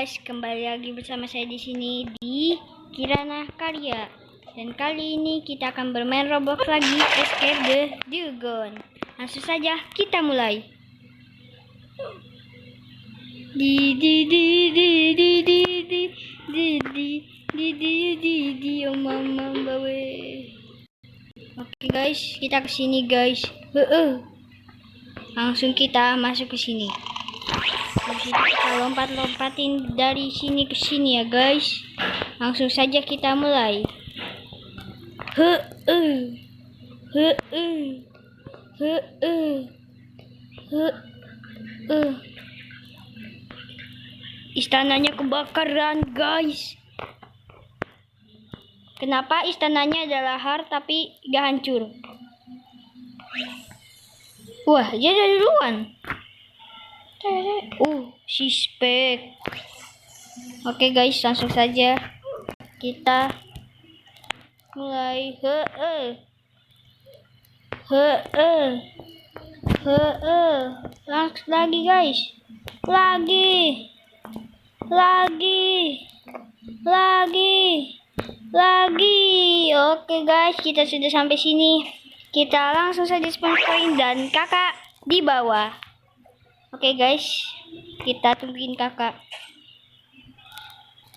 guys, kembali lagi bersama saya di sini di Kirana Karya. Dan kali ini kita akan bermain Roblox lagi, Escape the Dragon. Langsung saja kita mulai. Oh mama bawe. Oke guys, kita ke sini guys. Langsung kita masuk ke sini. Habis itu kita lompat-lompatin dari sini ke sini ya guys. Langsung saja kita mulai. Istananya kebakaran guys. Kenapa istananya ada lahar tapi gak hancur? Wah, dia dari duluan. Suspek. Oke guys, langsung saja kita mulai. Langsung lagi guys. Lagi. Oke guys, kita sudah sampai sini. Kita langsung saja spawn point dan kakak di bawah. Oke guys, kita tungguin kakak.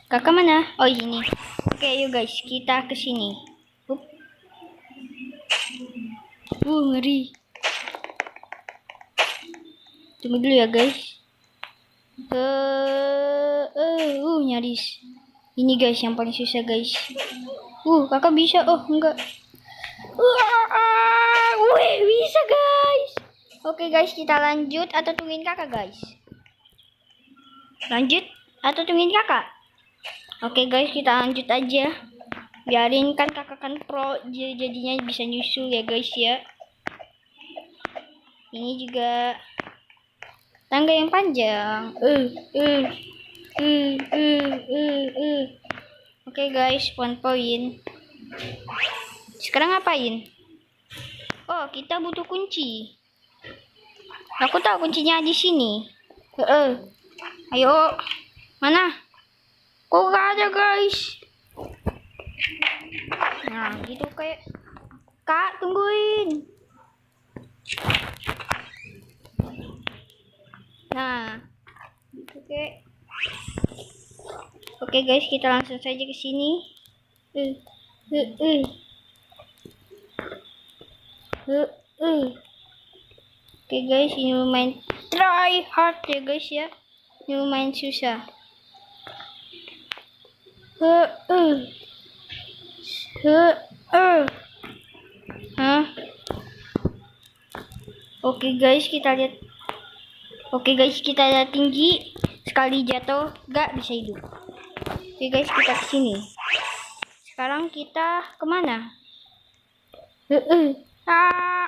Kakak mana? Oh ini. Oke yuk guys, kita ke sini. Ngeri. Tunggu dulu ya guys. Nyaris. Ini guys yang paling susah guys. Kakak bisa. Oh enggak. Bisa guys. Oke guys, kita lanjut atau tungguin kakak guys? Lanjut atau tungguin kakak? Oke guys, kita lanjut aja. Biarin kan kakak kan pro, jadinya bisa nyusul ya guys ya. Ini juga tangga yang panjang. Oke guys, spawn point. Sekarang ngapain? Oh, kita butuh kunci. Aku tahu kuncinya di sini. Ayo. Mana? Kok gak ada guys? Nah, gitu kayak. Kak, tungguin. Nah. Oke. Oke guys, kita langsung saja ke sini. Oke guys, ini lumayan try hard ya guys ya. Ini lumayan susah. Oke guys, kita lihat. Oke guys, kita lihat tinggi. Sekali jatuh gak bisa hidup. Oke guys, kita ke sini. Sekarang kita kemana?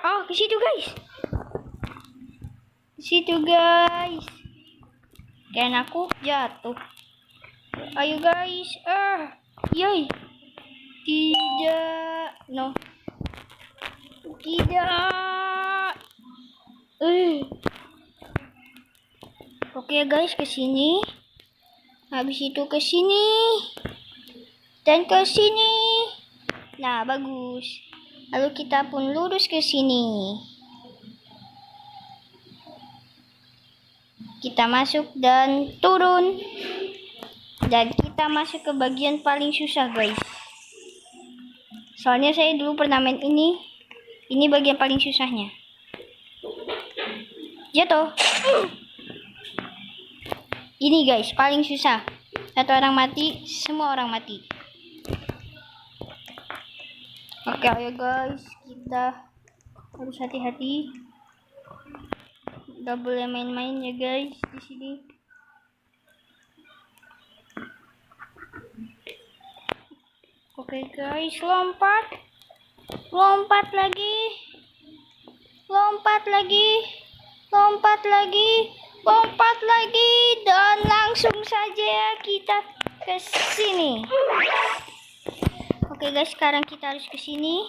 Oh, ke situ guys. Situ guys. Kan aku jatuh. Ayo guys. Yoi. Tidak. No. Tidak. Oke guys, ke sini. Habis itu ke sini. Dan ke sini. Nah, bagus. Lalu kita pun lurus ke sini. Kita masuk dan turun. Dan kita masuk ke bagian paling susah guys. Soalnya saya dulu pernah main ini. Ini bagian paling susahnya. Jatuh. Ini guys, paling susah. Satu orang mati, semua orang mati. Oke, ayo guys. Kita harus hati-hati. Gak boleh main-main ya guys di sini. Oke guys, lompat lagi, dan langsung saja kita ke sini. Oke guys, sekarang kita harus ke sini.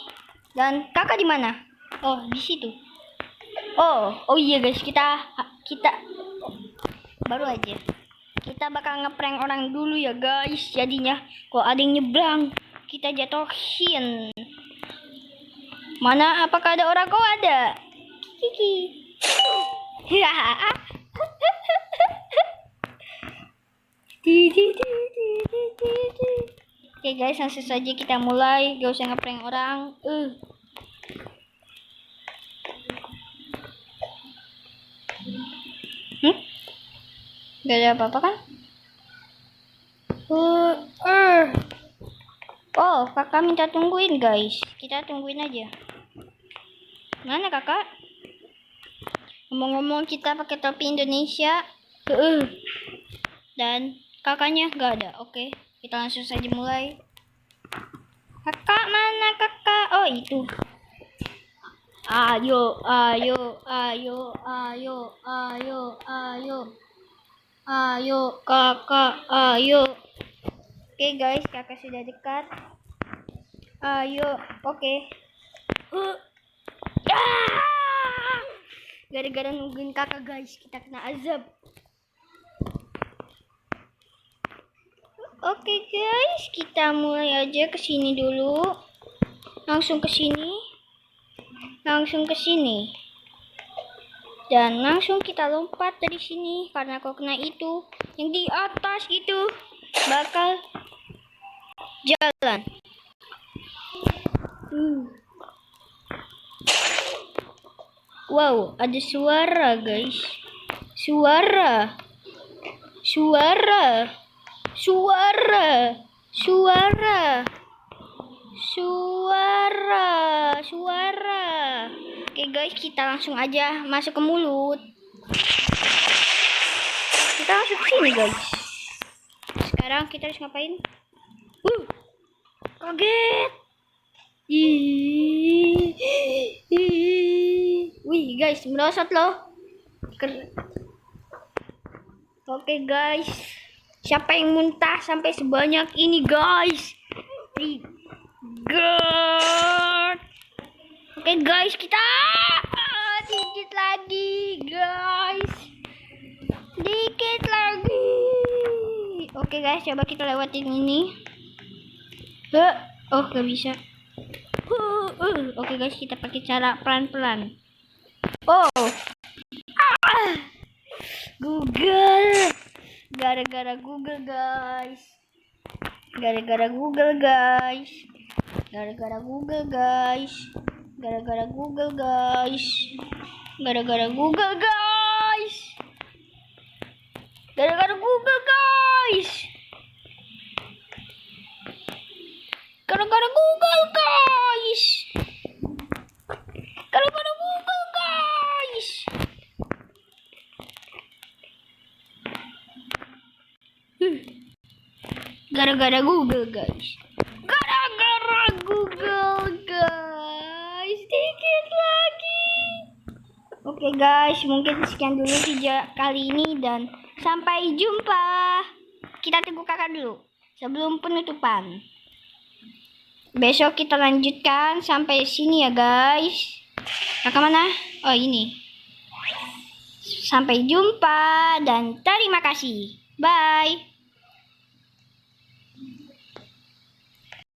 Dan kakak di mana? Oh, di situ. Oh iya guys, kita baru aja. Kita bakal ngeprank orang dulu ya guys. Jadinya kalau ada yang nyebrang, kita jatuhin. Mana, apakah ada orang? Kok ada? Kiki. Oke guys, langsung saja kita mulai. Gak usah ngeprank orang. Gak ada apa-apa kan? Oh, kakak minta tungguin guys. Kita tungguin aja. Mana kakak? Ngomong-ngomong, kita pakai topi Indonesia. Dan kakaknya gak ada. Oke, kita langsung saja mulai. Kakak mana kakak? Oh itu. Ayo, ayo, ayo, ayo, ayo, ayo, ayo, kakak, ayo. Oke guys, kakak sudah dekat. Ayo, oke. Gara-gara nungguin kakak guys, kita kena azab. Oke guys, kita mulai aja ke sini dulu. Langsung ke sini. Langsung ke sini. Dan langsung kita lompat dari sini karena kalau kena itu yang di atas itu bakal jalan. Wow, ada suara guys. Suara. Suara. Suara. Suara. Suara. Suara. Oke guys, kita langsung aja masuk ke mulut. Kita masuk ke sini guys. Sekarang kita harus ngapain? Kaget. Wih guys, merosot loh. Oke guys, siapa yang muntah sampai sebanyak ini guys? God. Oke guys, kita dikit lagi guys. Dikit lagi. Oke guys, coba kita lewatin ini. Oh, gak bisa. Oke guys, kita pakai cara pelan-pelan. Oh. Google. Gara-gara Google guys. Gara-gara Google guys. Gara-gara Google guys. Gara-gara Google guys. Gara-gara Google guys. Gara-gara Google guys. Gara-gara Google guys. Gara-gara Google guys. Gara-gara Google guys. Gara-gara Google guys. Dikit lagi. Oke guys, mungkin sekian dulu video kali ini dan sampai jumpa. Kita tunggu kakak dulu sebelum penutupan. Besok kita lanjutkan sampai sini ya guys. Kakak mana? Oh ini. Sampai jumpa dan terima kasih. Bye.